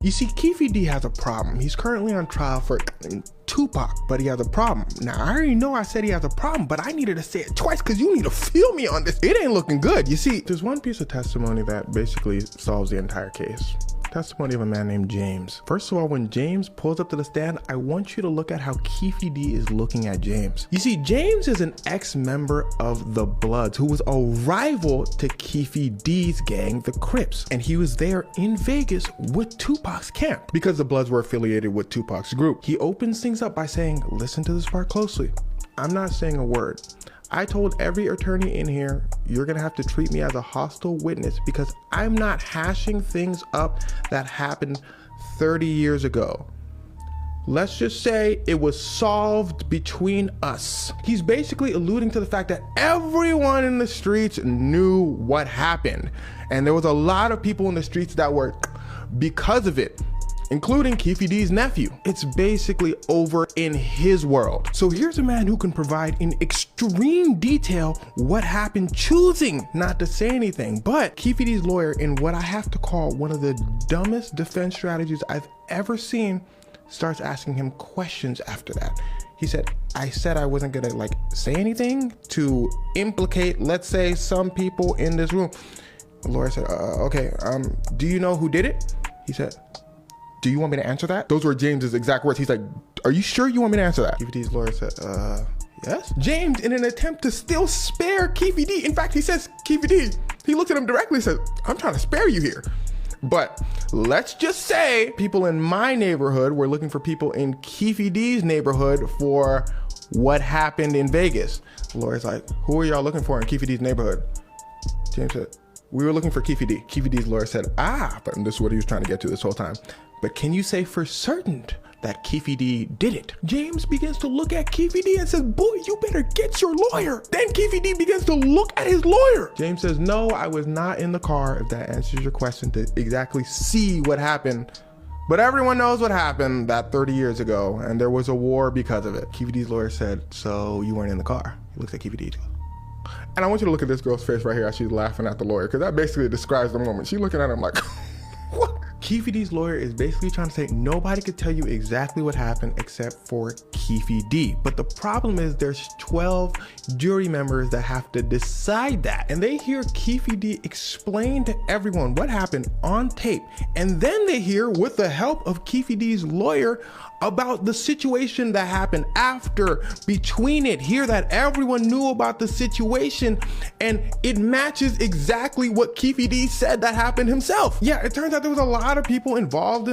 You see, Keffe D has a problem. He's currently on trial for Tupac, but he has a problem. Now, I already know I said he has a problem, but I needed to say it twice because you need to feel me on this. It ain't looking good. You see, there's one piece of testimony that basically solves the entire case. Testimony of a man named James. First of all, when James pulls up to the stand, I want you to look at how Keffe D is looking at James. You see, James is an ex-member of the Bloods who was a rival to Keffe D's gang, the Crips. And he was there in Vegas with Tupac's camp because the Bloods were affiliated with Tupac's group. He opens things up by saying, listen to this part closely. I'm not saying a word. I told every attorney in here, you're gonna have to treat me as a hostile witness because I'm not hashing things up that happened 30 years ago. Let's just say it was solved between us. He's basically alluding to the fact that everyone in the streets knew what happened. And there was a lot of people in the streets that were because of it, including Keffe D's nephew. It's basically over in his world. So here's a man who can provide in extreme detail what happened, choosing not to say anything. But Keffe D's lawyer, in what I have to call one of the dumbest defense strategies I've ever seen, starts asking him questions after that. He said, I said I wasn't gonna say anything to implicate, let's say, some people in this room. The lawyer said, okay, do you know who did it? He said, do you want me to answer that? Those were James's exact words. He's like, are you sure you want me to answer that? Keffe D's lawyer said, yes. James, in an attempt to still spare Keffe D, in fact, he says, Keffe D, he looked at him directly and said, I'm trying to spare you here. But let's just say people in my neighborhood were looking for people in Keffe D's neighborhood for what happened in Vegas. The lawyer's like, who are y'all looking for in Keffe D's neighborhood? James said, we were looking for Keffe D. Keffe D's lawyer said, but this is what he was trying to get to this whole time. But can you say for certain that Keffe D did it? James begins to look at Keffe D and says, boy, you better get your lawyer. Then Keffe D begins to look at his lawyer. James says, no, I was not in the car, if that answers your question, to exactly see what happened. But everyone knows what happened that 30 years ago, and there was a war because of it. Keffe D's lawyer said, so you weren't in the car? He looks at Keffe D. And I want you to look at this girl's face right here as she's laughing at the lawyer, because that basically describes the moment. She's looking at him like, what? Keffe D's lawyer is basically trying to say nobody could tell you exactly what happened except for Keffe D. But the problem is there's 12 jury members that have to decide that. And they hear Keffe D explain to everyone what happened on tape. And then they hear, with the help of Keffe D's lawyer, about the situation that happened after, between it, hear that everyone knew about the situation and it matches exactly what Keffe D said that happened himself. Yeah, it turns out there was a lot of people involved in